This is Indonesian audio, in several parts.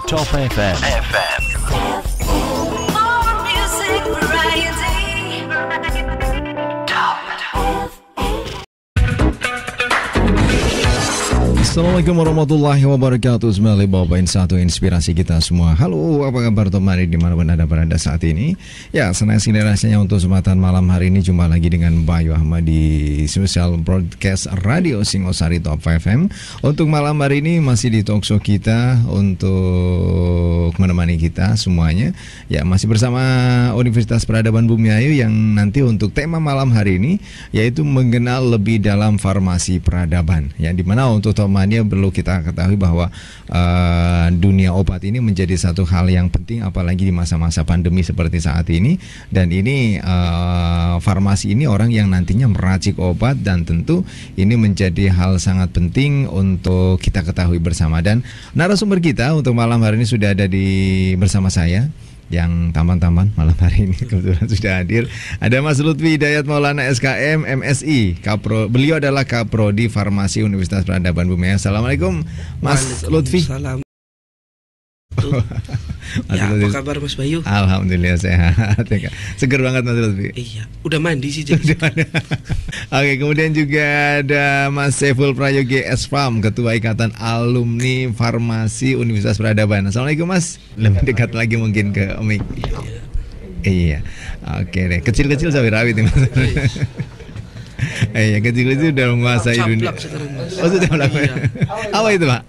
Top FM. More music variety. Top. Assalamualaikum warahmatullahi wabarakatuh. Semoga bawain satu inspirasi kita semua. Halo, apa kabar teman dimanapun Anda berada saat ini? Ya, senang sekali rasanya untuk kesempatan malam hari ini jumpa lagi dengan Bayu Ahmad di Special Broadcast Radio Singosari Top FM. Untuk malam hari ini masih di talkshow kita untuk menemani kita semuanya. Ya, masih bersama Universitas Peradaban Bumiayu yang nanti untuk tema malam hari ini yaitu mengenal lebih dalam farmasi peradaban. Ya, dimana untuk temannya perlu kita ketahui bahwa dunia obat ini menjadi satu hal yang penting apalagi di masa-masa pandemi seperti saat ini. Dan ini farmasi ini orang yang nantinya meracik obat dan tentu ini menjadi hal sangat penting untuk kita ketahui bersama. Dan narasumber kita untuk malam hari ini sudah ada bersama saya yang tampan-tampan malam hari ini kebetulan sudah hadir. Ada Mas Lutfi Hidayat Maulana SKM MSI Kapro. Beliau adalah Kaprodi Farmasi Universitas Peradaban Bumiayu. Assalamualaikum Mas Lutfi. Salam. Ya, apa kabar Mas Bayu? Alhamdulillah sehat. Seger banget Mas Lutfi. Iya, udah mandi sih jadi. Oke, kemudian juga ada Mas Saiful Prayogi Esfam, Ketua Ikatan Alumni Farmasi Universitas Peradaban. Assalamualaikum Mas. Lebih dekat lagi mungkin ke Omik. Iya. Oke deh. Kecil-kecil sampai rawit nih Mas. Iya, kecil-kecil udah menguasai dunia. Oh, sudah melakukan. Apa itu, Pak?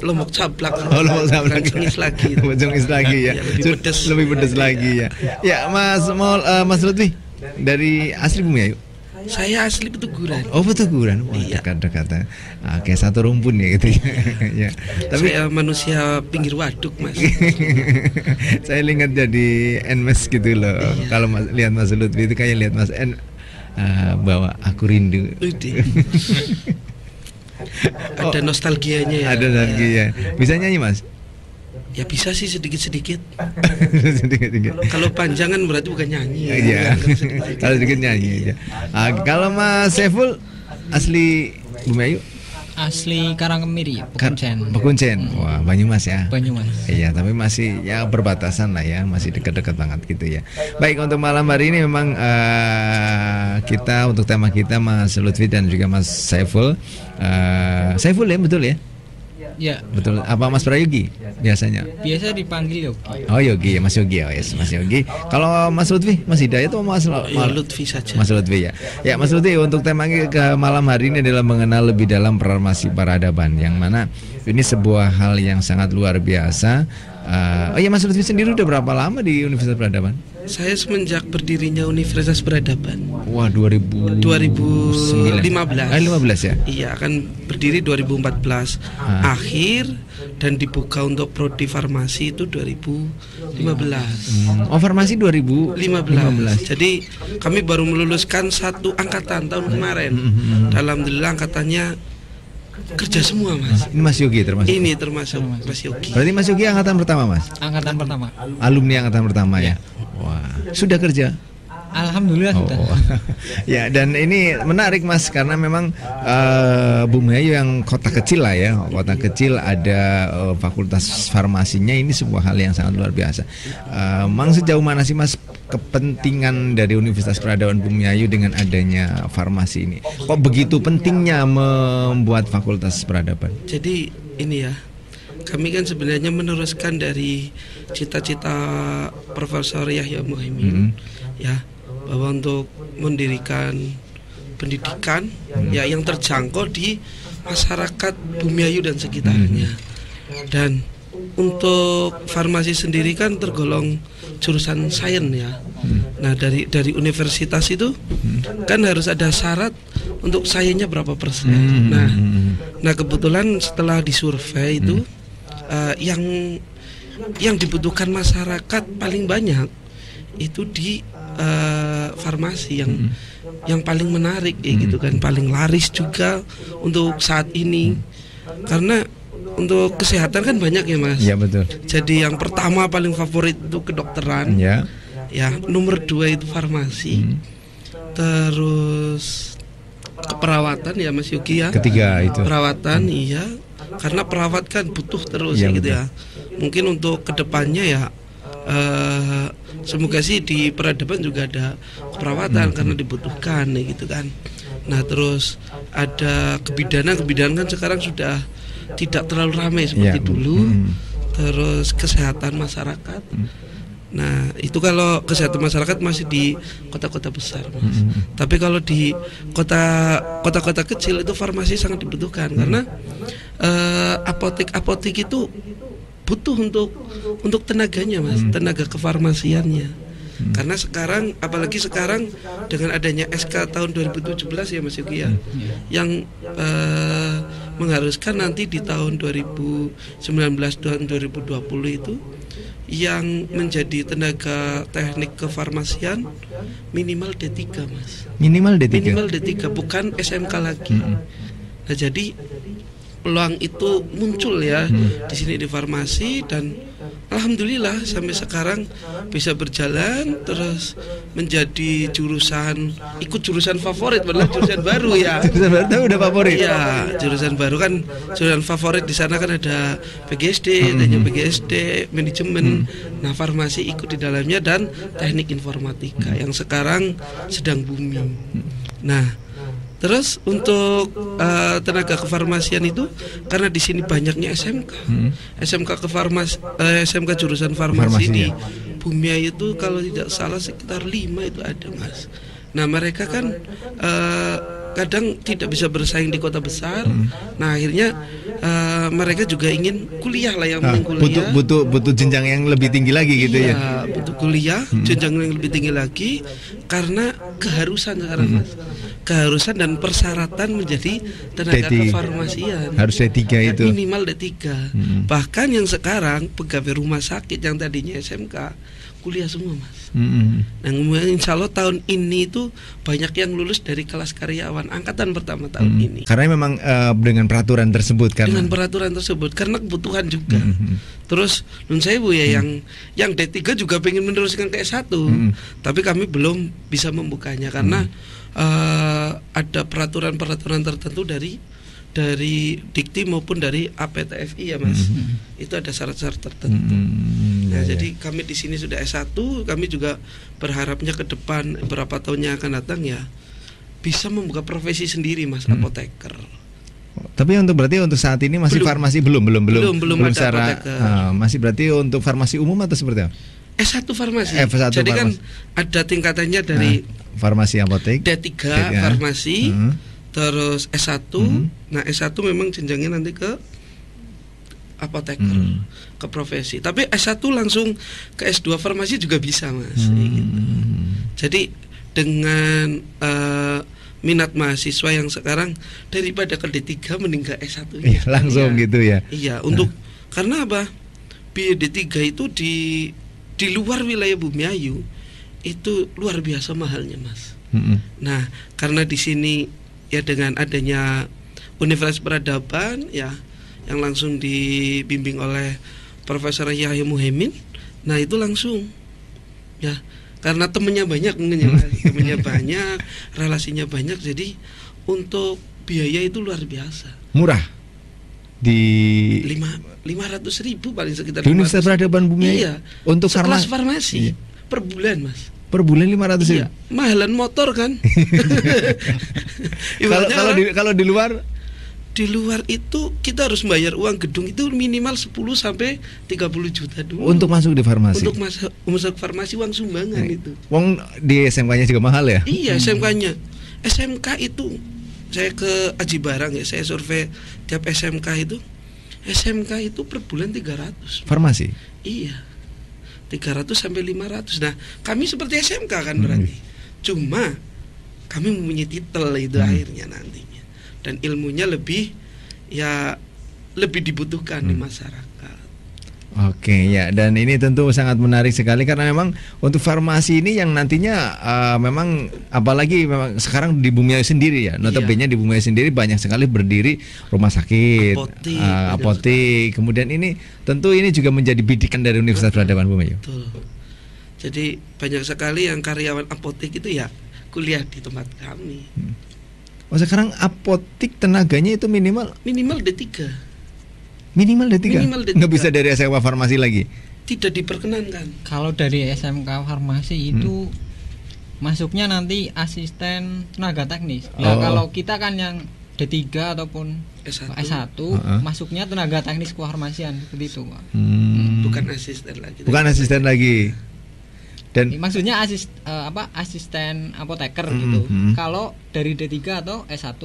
Lombok caplak. Oh, lombok caplak. Cengis lagi. Cengis lagi ya. Lebih pedas lagi ya. Ya, Mas Lutfi dari asli Bumiayu. Saya asli Petuguran. Oh, Petuguran. Wah, iya. Dekat-dekat. Kayak satu rumpun ya gitu ya. Ya. Tapi saya manusia pinggir waduk, Mas. saya ingat jadi Nmes gitu loh. Iya. Kalau lihat Mas Lutfi itu kayak lihat Mas N bahwa aku rindu. Ada nostalgianya ya. Ada nostalgia. Bisa nyanyi Mas? Ya bisa sih sedikit-sedikit. Sedikit-sedikit. Kalau panjangan berarti bukan nyanyi. Iya. Kalau sedikit nyanyi aja. Kalau Mas Saiful asli Bumiayu? Asli Karangkemiri, Pekuncen. Wah, Banyumas ya. Banyumas. Iya, tapi masih ya berbatasan lah ya, masih dekat-dekat banget gitu ya. Baik, untuk malam hari ini memang kita untuk tema kita Mas Lutfi dan juga Mas Saiful. Saiful ya, betul ya? Ya. Betul. Apa Mas Prayogi biasanya? Biasa dipanggil Yogi. Oh, Yogi ya, Mas Yogi ya, yes, Mas Yogi. Kalau Mas Lutfi, Mas Hidayat atau Mas Lutfi saja. Mas Lutfi ya. Ya, Mas Lutfi, untuk tema ke malam hari ini adalah mengenal lebih dalam farmasi peradaban, yang mana ini sebuah hal yang sangat luar biasa. Oh ya, Mas Lutfi sendiri udah berapa lama di Universitas Peradaban? Saya semenjak berdirinya Universitas Peradaban. Wah, 2015 ya? Iya, akan berdiri 2014 akhir dan dibuka untuk prodi farmasi itu 2015. Oh, farmasi 2015. Jadi kami baru meluluskan satu angkatan tahun kemarin. Alhamdulillah angkatannya kerja semua Mas. Ini Mas Yogi termasuk? Ini termasuk Mas Yogi. Berarti Mas Yogi angkatan pertama Mas? Angkatan pertama. Alumni angkatan pertama ya? Wah, sudah kerja? Alhamdulillah sudah. Ya, dan ini menarik Mas karena memang Bumiayu yang kota kecil lah ya, kota kecil ada fakultas farmasinya, ini sebuah hal yang sangat luar biasa. Mang sejauh mana sih Mas kepentingan dari Universitas Peradaban Bumiayu dengan adanya farmasi ini? Kok begitu pentingnya membuat fakultas peradaban? Jadi ini ya, kami kan sebenarnya meneruskan dari cita-cita Profesor Yahya Muhaimin ya, bahwa untuk mendirikan pendidikan ya yang terjangkau di masyarakat Bumiayu dan sekitarnya. Dan untuk farmasi sendiri kan tergolong jurusan sains ya. Nah, dari universitas itu kan harus ada syarat untuk sainsnya berapa persen. Nah kebetulan setelah disurvei itu yang dibutuhkan masyarakat paling banyak itu di farmasi yang paling menarik gitu kan, paling laris juga untuk saat ini. Karena untuk kesehatan kan banyak ya Mas. Iya betul. Jadi yang pertama paling favorit itu kedokteran. Ya. Ya, nomor 2 itu farmasi. Terus keperawatan ya Mas Yogi ya. Ketiga itu. Perawatan iya. Karena perawat kan butuh terus ya, gitu ya. mungkin untuk kedepannya ya semoga sih di peradaban juga ada keperawatan karena dibutuhkan gitu kan. Nah terus ada kebidanan kan sekarang sudah tidak terlalu ramai seperti dulu. Terus kesehatan masyarakat. Nah itu kalau kesehatan masyarakat masih di kota-kota besar, Mas. Tapi kalau di kota-kota kecil itu farmasi sangat dibutuhkan karena apotek itu butuh untuk tenaganya, Mas, tenaga kefarmasiannya. Karena sekarang, apalagi sekarang dengan adanya SK tahun 2017 ya Mas Yogi ya, yang mengharuskan nanti di tahun 2019 dan 2020 itu yang menjadi tenaga teknik kefarmasian minimal D3, Mas. Minimal D3. Minimal D3, bukan SMK lagi. Nah, jadi peluang itu muncul ya di sini di farmasi dan alhamdulillah sampai sekarang bisa berjalan terus menjadi ikut jurusan favorit, padahal jurusan baru ya. Jurusan baru tapi udah favorit. Iya, jurusan baru kan jurusan favorit di sana kan ada PGSD, adanya PGSD, manajemen. Nah, farmasi ikut di dalamnya dan teknik informatika yang sekarang sedang booming. Nah, terus untuk tenaga kefarmasian itu karena di sini banyaknya SMK, SMK jurusan farmasi di Bumia itu kalau tidak salah sekitar 5 itu ada, Mas. Nah mereka kan kadang tidak bisa bersaing di kota besar. Nah akhirnya mereka juga ingin kuliah lah, yang kuliah. Butuh jenjang yang lebih tinggi lagi gitu ya. Iya, butuh kuliah, jenjang yang lebih tinggi lagi karena keharusan sekarang, Mas. Keharusan dan persyaratan menjadi tenaga kefarmasian harus D3 itu. Minimal D3. Bahkan yang sekarang pegawai rumah sakit yang tadinya SMK kuliah semua, Mas. Nah, insya Allah tahun ini itu banyak yang lulus dari kelas karyawan angkatan pertama tahun ini. Karena memang dengan peraturan tersebut kan. Dengan peraturan tersebut karena kebutuhan juga. Terus nun sewu ya yang D3 juga pengen meneruskan ke S1. Tapi kami belum bisa membukanya karena ada peraturan-peraturan tertentu dari Dikti maupun dari APTFI ya, Mas. Itu ada syarat-syarat tertentu. Nah, jadi kami di sini sudah S1, kami juga berharapnya ke depan beberapa tahun yang akan datang ya bisa membuka profesi sendiri, Mas, apoteker. Tapi berarti untuk saat ini masih farmasi belum ada secara masih berarti untuk farmasi umum atau seperti apa? S1 farmasi. F1 jadi farmasi. Kan ada tingkatannya dari farmasi apotek, D3 farmasi, terus S1. Nah, S1 memang jenjangnya nanti ke apoteker, ke profesi. Tapi S1 langsung ke S2 farmasi juga bisa, Mas. Gitu. Jadi dengan minat mahasiswa yang sekarang daripada ke D3 mending ke S1 ya, langsung gitu ya. Iya, untuk karena apa? Biaya D3 itu di luar wilayah Bumiayu itu luar biasa mahalnya, Mas. Nah, karena di sini ya dengan adanya Universitas Peradaban ya yang langsung dibimbing oleh Profesor Yahya Muhaimin, nah itu langsung ya karena temennya banyak mungkin ya, temennya banyak, relasinya banyak, jadi untuk biaya itu luar biasa. Murah di 500.000 paling sekitar di Universitas Peradaban Bumiayu. Iya. Untuk farmasi per bulan, Mas. Per bulan 500.000. Iya. Mahalan motor kan. Kalau di luar itu kita harus bayar uang gedung itu minimal 10 sampai 30 juta dulu. Untuk masuk di farmasi. Untuk masuk farmasi uang sumbangan itu. Wong di SMK-nya juga mahal ya? Iya, SMK-nya. SMK itu saya ke Aji Barang ya, saya survei tiap SMK itu. SMK itu per bulan 300. Farmasi? Iya. 300 sampai 500. Nah, kami seperti SMK kan berarti. Cuma kami mempunyai titel itu akhirnya nantinya. Dan ilmunya lebih dibutuhkan di masyarakat. Oke ya, dan ini tentu sangat menarik sekali karena memang untuk farmasi ini yang nantinya memang apalagi memang sekarang di Bumiayu sendiri ya, notabene di Bumiayu sendiri banyak sekali berdiri rumah sakit, apotek. Kemudian ini tentu ini juga menjadi bidikan dari Universitas Peradaban Bumiayu. Betul. Jadi banyak sekali yang karyawan apotek itu ya kuliah di tempat kami. Oh, sekarang apotek tenaganya itu minimal D3. Minimal D3. Minimal D3. Nggak bisa dari SMK farmasi lagi. Tidak diperkenankan. Kalau dari SMK farmasi itu masuknya nanti asisten tenaga teknis. Nah, Oh. kalau kita kan yang D3 ataupun S1. S1 masuknya tenaga teknis kefarmasian seperti itu, Pak. Bukan asisten lagi. Bukan asisten lagi. Dan Maksudnya asisten apoteker gitu. Kalau dari D3 atau S1.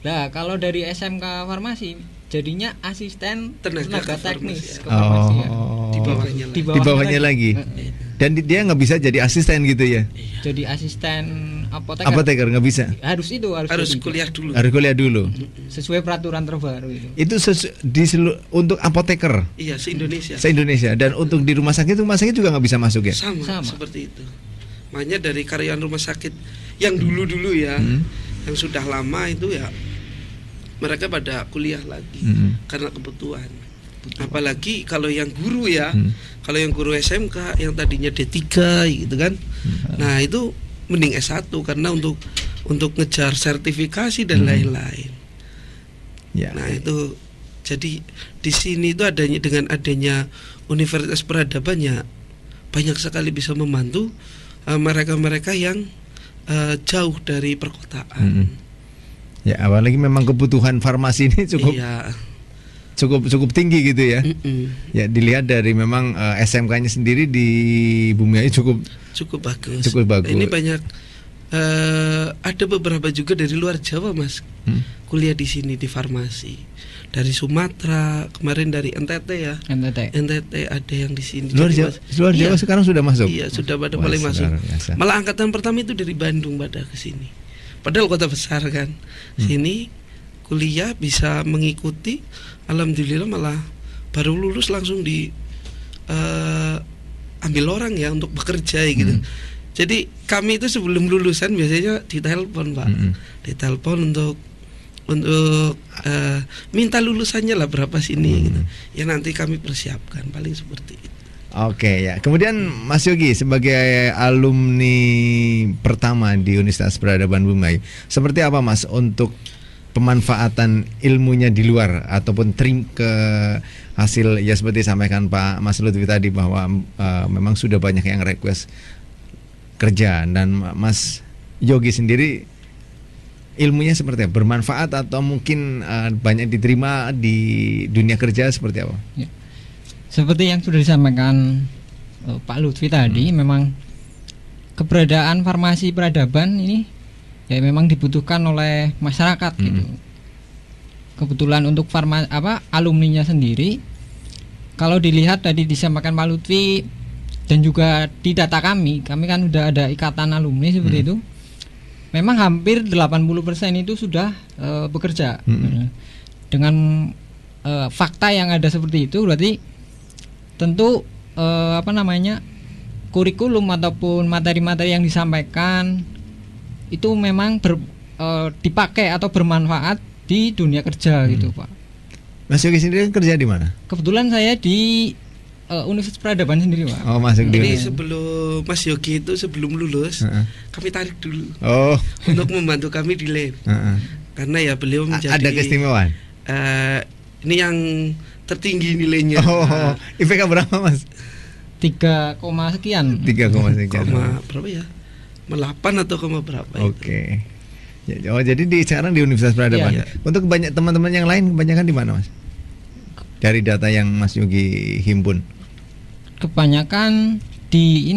Nah, kalau dari SMK farmasi jadinya asisten tenaga teknis kefarmasian. Di bawahnya lagi. di bawahnya lagi. Dan dia nggak bisa jadi asisten gitu ya. Jadi asisten apoteker. Apoteker nggak bisa. Harus Harus D3. kuliah dulu. Harus kuliah dulu. Sesuai peraturan terbaru itu. Itu untuk apoteker Iya, se-Indonesia. se-Indonesia. Dan untuk di rumah sakit juga nggak bisa masuk ya. Sama, Sama. seperti itu. Makanya dari karyawan rumah sakit yang dulu-dulu ya, yang sudah lama itu ya, mereka pada kuliah lagi karena kebutuhan. Apalagi kalau yang guru ya, kalau yang guru SMK yang tadinya D3 gitu kan. Nah, itu mending S1 karena untuk ngejar sertifikasi dan lain-lain. Ya. Nah, itu jadi di sini itu dengan adanya Universitas Peradaban ya banyak sekali bisa membantu mereka-mereka yang jauh dari perkotaan. Ya, apalagi memang kebutuhan farmasi ini Iya. cukup tinggi gitu ya. Ya, dilihat dari memang SMK-nya sendiri di Bumiayu Cukup bagus. Cukup bagus. Ini banyak ada beberapa juga dari luar Jawa, Mas. Kuliah di sini di farmasi. Dari Sumatera, kemarin dari NTT ya. NTT ada yang di sini. Luar Jadi, Jawa, Mas, luar Jawa iya, sekarang sudah masuk. Iya, sudah pada Wah, mulai masuk. luar biasa. Malah angkatan pertama itu dari Bandung pada ke sini. Padahal kota besar kan. Sini kuliah bisa mengikuti, alhamdulillah malah baru lulus langsung di ambil orang ya untuk bekerja gitu. Jadi kami itu sebelum lulusan biasanya ditelepon, Pak. Ditelepon untuk minta lulusannya lah berapa sini gitu. Ya nanti kami persiapkan paling seperti itu. Oke ya. Kemudian Mas Yogi sebagai alumni pertama di Universitas Peradaban Bumiayu, seperti apa Mas untuk pemanfaatan ilmunya di luar ataupun ke hasil ya seperti disampaikan Pak Mas Lutfi tadi bahwa memang sudah banyak yang request kerja, dan Mas Yogi sendiri ilmunya seperti apa? Bermanfaat atau mungkin banyak diterima di dunia kerja seperti apa? Ya. Seperti yang sudah disampaikan Pak Lutfi tadi, memang keberadaan farmasi peradaban ini ya memang dibutuhkan oleh masyarakat gitu. Kebetulan untuk alumninya sendiri, kalau dilihat tadi disampaikan Pak Lutfi dan juga di data kami kan sudah ada ikatan alumni seperti itu. Memang hampir 80% itu sudah bekerja. Dengan fakta yang ada seperti itu, berarti tentu kurikulum ataupun materi-materi yang disampaikan itu memang dipakai atau bermanfaat di dunia kerja gitu, Pak. Mas Yogi sendiri kerja di mana? Kebetulan saya di Universitas Peradaban sendiri, Pak. Oh, masuk di. Ini sebelum Mas Yogi itu sebelum lulus, kami tarik dulu. Oh. Untuk membantu kami di lab. Karena ya beliau menjadi ada keistimewaan. Ini yang tertinggi nilainya. Oh, IPK berapa Mas? 3, sekian. 3,sekian. Berapa ya? 8 atau berapa? Oke. Ya, jadi sekarang di Universitas Peradaban. Iya. Untuk banyak teman-teman yang lain kebanyakan di mana Mas? Dari data yang Mas Yogi himpun. Kebanyakan di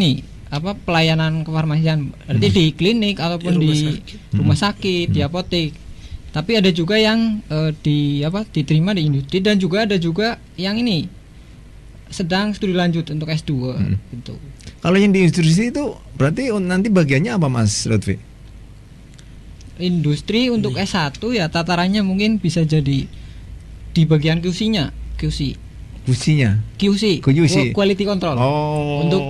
pelayanan kefarmasian, berarti di klinik ataupun di rumah sakit, di apotek. Tapi ada juga yang diterima di industri, dan juga ada juga yang ini sedang studi lanjut untuk S2 gitu. Kalau yang di industri itu berarti nanti bagiannya apa Mas Lutfi? Industri untuk S1 ya tatarannya mungkin bisa jadi di bagian QC-nya, QC, quality control. Untuk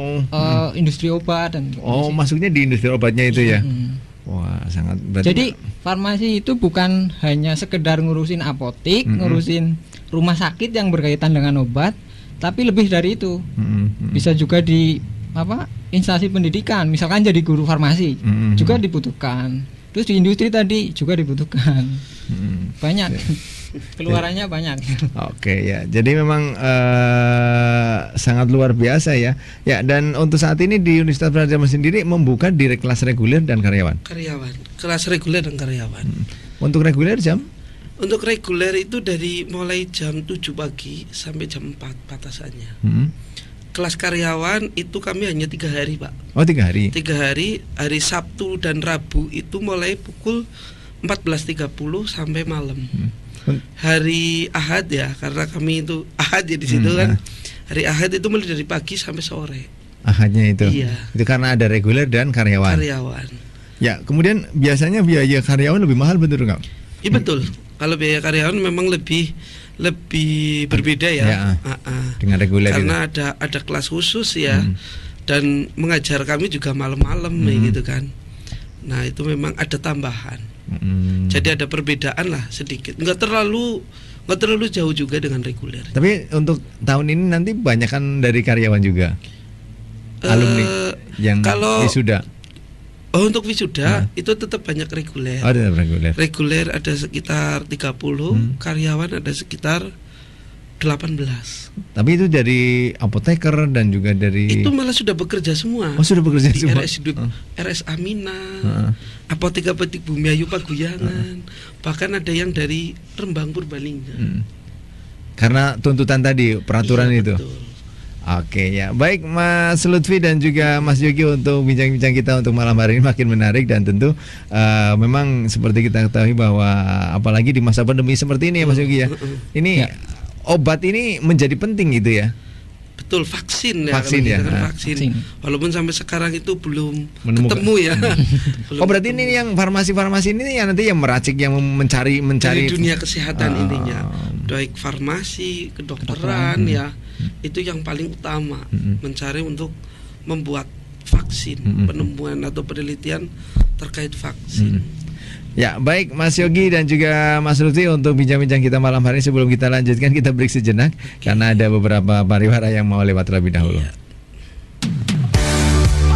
industri obat dan masuknya di industri obatnya itu ya. Wah, sangat berarti. Jadi farmasi itu bukan hanya sekedar ngurusin apotek, ngurusin rumah sakit yang berkaitan dengan obat, tapi lebih dari itu. Bisa juga di instansi pendidikan, misalkan jadi guru farmasi juga dibutuhkan. Terus di industri tadi juga dibutuhkan. Banyak. Keluarannya banyak. Oke ya, jadi memang sangat luar biasa ya. Ya, dan untuk saat ini di Universitas Praja sendiri membuka di kelas reguler dan karyawan. Kelas reguler dan karyawan. Untuk reguler jam? Untuk reguler itu dari mulai jam 7 pagi sampai jam 4 batasannya. Kelas karyawan itu kami hanya 3 hari, Pak. Oh, 3 hari. 3 hari, hari Sabtu dan Rabu itu mulai pukul 14.30 sampai malam. Hari Ahad ya, karena kami itu Ahad ya di situ kan. Hari Ahad itu mulai dari pagi sampai sore. Ahadnya itu. Iya. Itu karena ada reguler dan karyawan. Ya, kemudian biasanya biaya karyawan lebih mahal, betul nggak? Iya betul. Kalau biaya karyawan memang lebih berbeda ya. Dengan reguler. Karena ada kelas khusus ya. Dan mengajar kami juga malam-malam gitu kan. Nah, itu memang ada tambahan. Jadi ada perbedaan lah sedikit. Nggak terlalu jauh juga dengan reguler. Tapi untuk tahun ini nanti banyak kan dari karyawan juga. Alumni yang wisuda. Untuk wisuda itu tetap banyak reguler. Oh, ada reguler. Reguler ada sekitar 30, karyawan ada sekitar 18. Tapi itu dari apoteker dan juga dari itu malah sudah bekerja semua. Oh, sudah bekerja di semua. RS Amina, apotek Bumiayu Paguyangan, bahkan ada yang dari Rembang Purbalingga. Karena tuntutan tadi, peraturan itu. Betul. Oke ya, baik Mas Lutfi dan juga Mas Yogi untuk bincang-bincang kita untuk malam hari ini makin menarik dan tentu memang seperti kita ketahui bahwa apalagi di masa pandemi seperti ini ya Mas Yogi ya, ini obat ini menjadi penting gitu ya. Betul, vaksin ya. Vaksin. Walaupun sampai sekarang itu belum ketemu ya. Berarti ini yang farmasi ini yang nanti yang meracik, yang mencari dari dunia kesehatan intinya, baik farmasi, kedokteran ya. Itu yang paling utama, mencari untuk membuat vaksin, penemuan atau penelitian terkait vaksin. Ya, baik Mas Yogi dan juga Mas Lutfi untuk bincang-bincang kita malam hari ini. Sebelum kita lanjutkan, kita break sejenak karena ada beberapa pariwara yang mau lewat terlebih dahulu.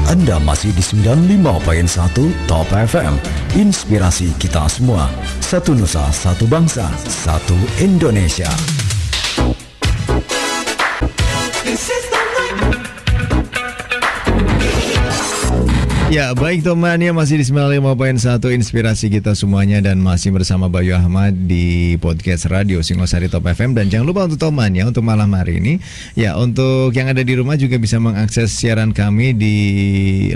Anda masih di 95.1 Top FM. Inspirasi kita semua. Satu Nusa, satu bangsa, satu Indonesia. Ya, baik teman ya, masih di 95.1 Inspirasi kita semuanya dan masih bersama Bayu Ahmad di podcast Radio Singosari Top FM. Dan jangan lupa untuk teman ya, untuk malam hari ini ya, untuk yang ada di rumah juga bisa mengakses siaran kami di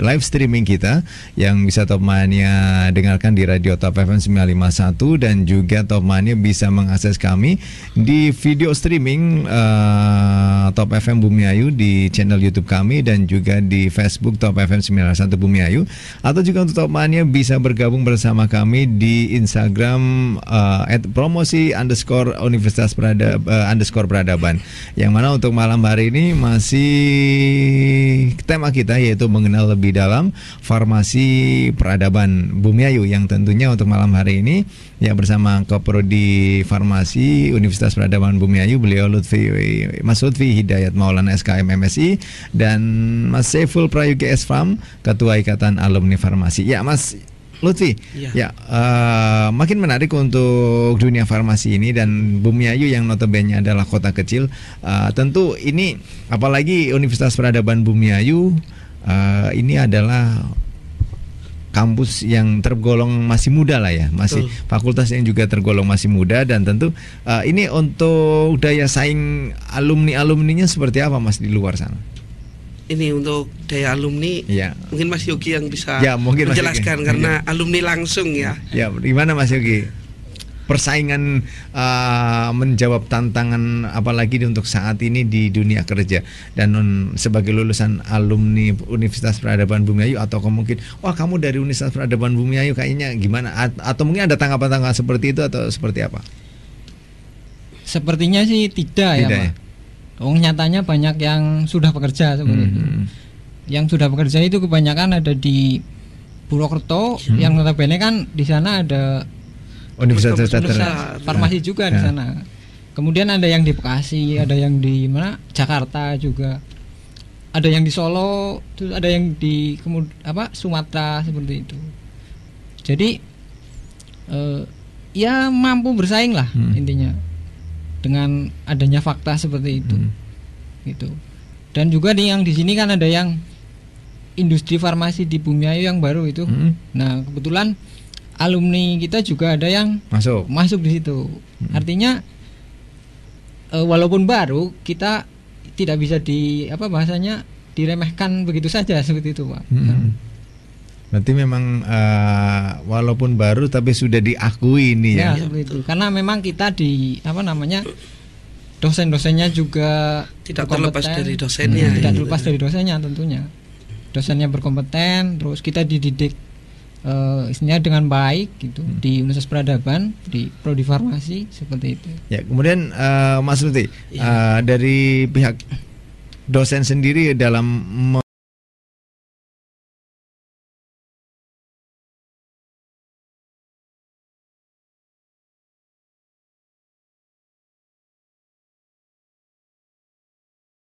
live streaming kita yang bisa temannya dengarkan di Radio Top FM 951, dan juga temannya bisa mengakses kami di video streaming Top FM Bumiayu di channel YouTube kami dan juga di Facebook Top FM 91 Bumiayu. Atau juga untuk temannya bisa bergabung bersama kami di Instagram @promosi_Universitas Peradaban, yang mana untuk malam hari ini masih tema kita yaitu mengenal lebih dalam farmasi peradaban Bumiayu, yang tentunya untuk malam hari ini ya bersama Koprodi Farmasi Universitas Peradaban Bumiayu, beliau Mas Lutfi Hidayat Maulana SKM MSI dan Mas Saiful Prayogi S.Farm, Ketua Ikatan Alumni Farmasi. Ya Mas Lutfi, makin menarik untuk dunia farmasi ini, dan Bumiayu yang notabene adalah kota kecil. Tentu ini apalagi Universitas Peradaban Bumiayu ini adalah kampus yang tergolong masih muda lah ya, masih fakultas yang juga tergolong masih muda, dan tentu ini untuk daya saing alumninya seperti apa Mas di luar sana? Ini untuk daya alumni, mungkin Mas Yogi yang bisa menjelaskan karena alumni langsung ya. Ya, gimana Mas Yogi? Persaingan menjawab tantangan apalagi untuk saat ini di dunia kerja, dan sebagai lulusan alumni Universitas Peradaban Bumiayu, atau mungkin wah kamu dari Universitas Peradaban Bumiayu kayaknya gimana, atau mungkin ada tanggapan-tanggapan seperti itu atau seperti apa? Sepertinya sih tidak ya Pak. Nyatanya banyak yang sudah bekerja seperti itu. Yang sudah bekerja itu kebanyakan ada di Purwokerto, yang notabene kan di sana ada Universitas farmasi juga di sana. Kemudian ada yang di Bekasi, ada yang di Jakarta juga. Ada yang di Solo, terus ada yang di Sumatera seperti itu. Jadi ya mampu bersaing lah intinya dengan adanya fakta seperti itu gitu. Dan juga nih yang di sini kan ada yang industri farmasi di Bumiayu yang baru itu. Nah kebetulan alumni kita juga ada yang masuk di situ. Artinya walaupun baru, kita tidak bisa diremehkan begitu saja seperti itu, Pak. Berarti memang walaupun baru tapi sudah diakui ini ya. Ya seperti itu. Karena memang kita dosen-dosennya juga tidak terlepas dari dosennya. Tidak terlepas dari dosennya tentunya. Dosennya berkompeten, terus kita dididik istilahnya dengan baik gitu di Universitas Peradaban, di prodi farmasi seperti itu. Ya, kemudian Mas Lutfi, dari pihak dosen sendiri dalam